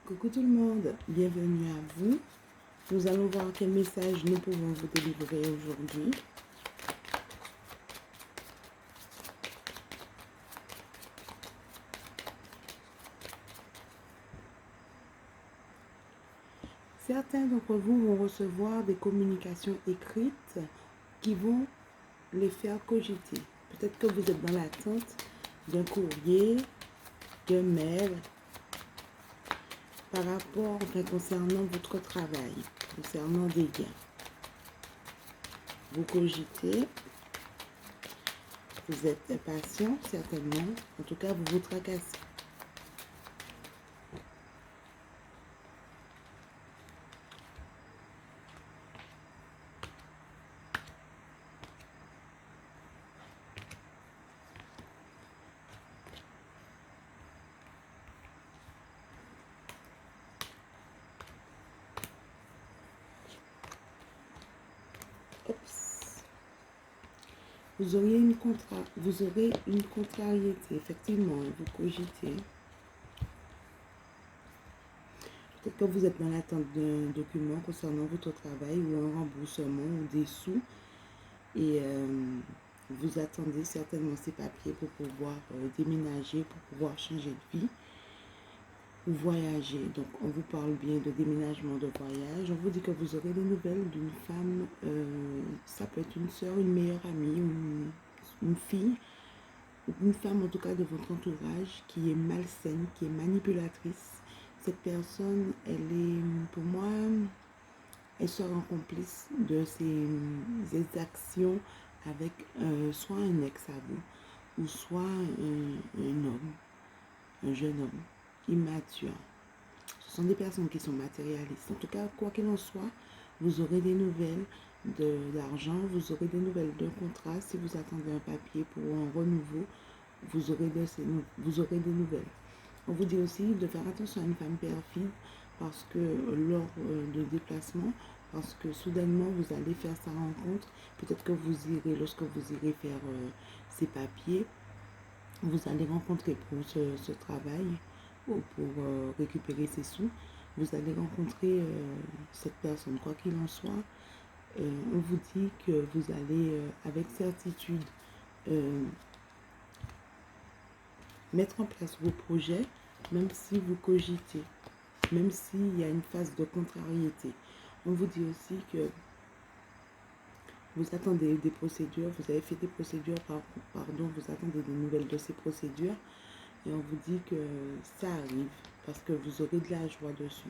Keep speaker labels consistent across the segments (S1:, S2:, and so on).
S1: Coucou tout le monde, bienvenue à vous. Nous allons voir quel message nous pouvons vous délivrer aujourd'hui. Certains d'entre vous vont recevoir des communications écrites qui vont les faire cogiter. Peut-être que vous êtes dans l'attente d'un courrier, d'un mail, par rapport, concernant votre travail, concernant des gains. Vous cogitez, vous êtes impatient certainement, en tout cas vous vous tracassez. Vous aurez une contrariété, effectivement, vous cogitez. Peut-être que vous êtes dans l'attente d'un document concernant votre travail ou un remboursement ou des sous. Et vous attendez certainement ces papiers pour pouvoir déménager, pour pouvoir changer de vie ou voyager. Donc, on vous parle bien de déménagement, de voyage. On vous dit que vous aurez des nouvelles d'une femme. Ça peut être une soeur, une meilleure amie ou une fille. Une femme en tout cas de votre entourage qui est malsaine, qui est manipulatrice. Cette personne, elle est, pour moi, elle sera un complice de ses actions avec soit un ex à vous, ou soit un homme, un jeune homme, immature. Ce sont des personnes qui sont matérialistes. En tout cas, quoi qu'il en soit, vous aurez des nouvelles de l'argent, vous aurez des nouvelles d'un contrat. Si vous attendez un papier pour un renouveau, vous aurez des nouvelles. On vous dit aussi de faire attention à une femme perfide parce que lors de déplacement, parce que soudainement vous allez faire sa rencontre, peut-être que vous irez, lorsque vous irez faire ces papiers, vous allez rencontrer pour ce travail ou pour récupérer ses sous, vous allez rencontrer cette personne. Quoi qu'il en soit, on vous dit que vous allez avec certitude mettre en place vos projets, même si vous cogitez, même s'il y a une phase de contrariété. On vous dit aussi que vous attendez des procédures, vous avez fait des procédures, vous attendez des nouvelles de ces procédures, et on vous dit que ça arrive, parce que vous aurez de la joie dessus.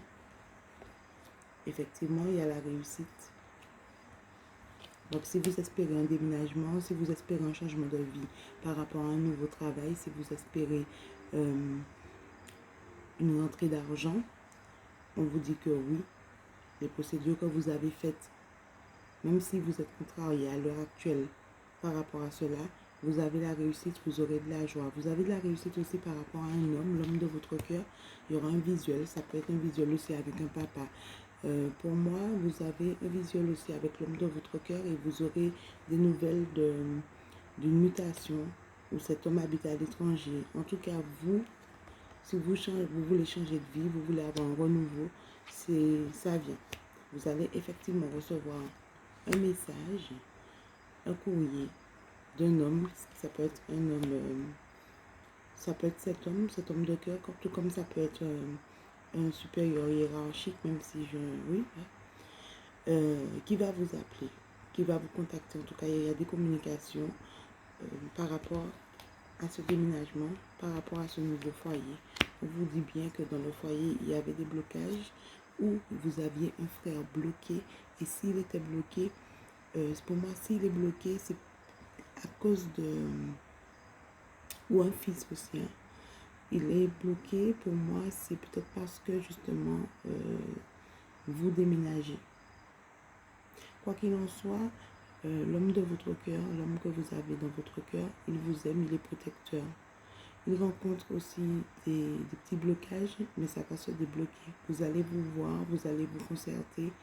S1: Effectivement, il y a la réussite. Donc, si vous espérez un déménagement, si vous espérez un changement de vie par rapport à un nouveau travail, si vous espérez une rentrée d'argent, on vous dit que oui, les procédures que vous avez faites, même si vous êtes contrarié à l'heure actuelle par rapport à cela, vous avez la réussite, vous aurez de la joie. Vous avez de la réussite aussi par rapport à un homme, l'homme de votre cœur. Il y aura un visuel, ça peut être un visuel aussi avec un papa. Pour moi, vous avez un visuel aussi avec l'homme de votre cœur et vous aurez des nouvelles d'une mutation où cet homme habite à l'étranger. En tout cas, vous, si vous voulez changer de vie, vous voulez avoir un renouveau, ça vient. Vous allez effectivement recevoir un message, un courrier d'un homme. Ça peut être un homme, ça peut être cet homme de cœur, tout comme ça peut être un supérieur hiérarchique, même si qui va vous appeler, qui va vous contacter. En tout cas, il y a des communications par rapport à ce déménagement, par rapport à ce nouveau foyer. On vous dit bien que dans le foyer, il y avait des blocages où vous aviez un frère bloqué. Et s'il était bloqué, pour moi, s'il est bloqué, c'est à cause de... ou un fils aussi. Hein. Il est bloqué, pour moi, c'est peut-être parce que justement, vous déménagez. Quoi qu'il en soit, l'homme de votre cœur, l'homme que vous avez dans votre cœur, il vous aime, il est protecteur. Il rencontre aussi des petits blocages, mais ça va se débloquer. Vous allez vous voir, vous allez vous concerter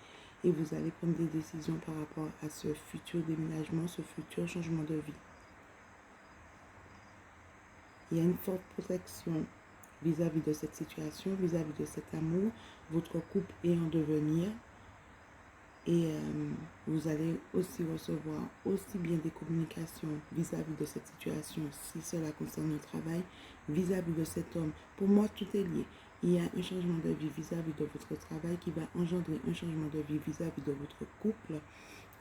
S1: et vous allez prendre des décisions par rapport à ce futur déménagement, ce futur changement de vie. Il y a une forte protection vis-à-vis de cette situation, vis-à-vis de cet amour. Votre couple est en devenir. Et vous allez aussi recevoir aussi bien des communications vis-à-vis de cette situation, si cela concerne le travail, vis-à-vis de cet homme. Pour moi, tout est lié. Il y a un changement de vie vis-à-vis de votre travail qui va engendrer un changement de vie vis-à-vis de votre couple.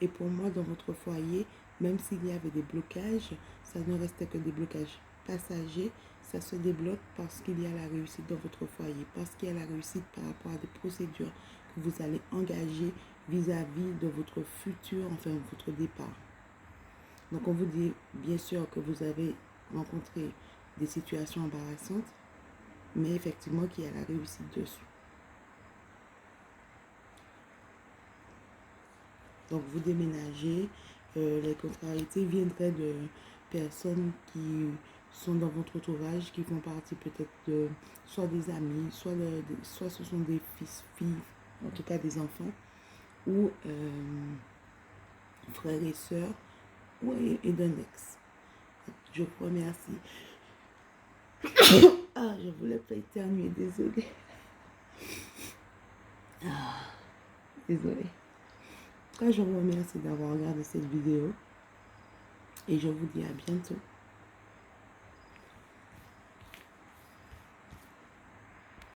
S1: Et pour moi, dans votre foyer, même s'il y avait des blocages, ça ne restait que des blocages passagers. Ça se débloque parce qu'il y a la réussite dans votre foyer, parce qu'il y a la réussite par rapport à des procédures que vous allez engager vis-à-vis de votre futur, enfin votre départ. Donc on vous dit bien sûr que vous avez rencontré des situations embarrassantes, mais effectivement qu'il y a la réussite dessus. Donc vous déménagez, les contrariétés viendraient de personnes qui sont dans votre entourage, qui font partie peut-être de soit des amis, soit ce sont des fils, filles, en tout cas des enfants, ou frères et sœurs, et d'un ex. Je vous remercie. Ah, je voulais pas éternuer, désolée. Ah, désolée. Je vous remercie d'avoir regardé cette vidéo et je vous dis à bientôt.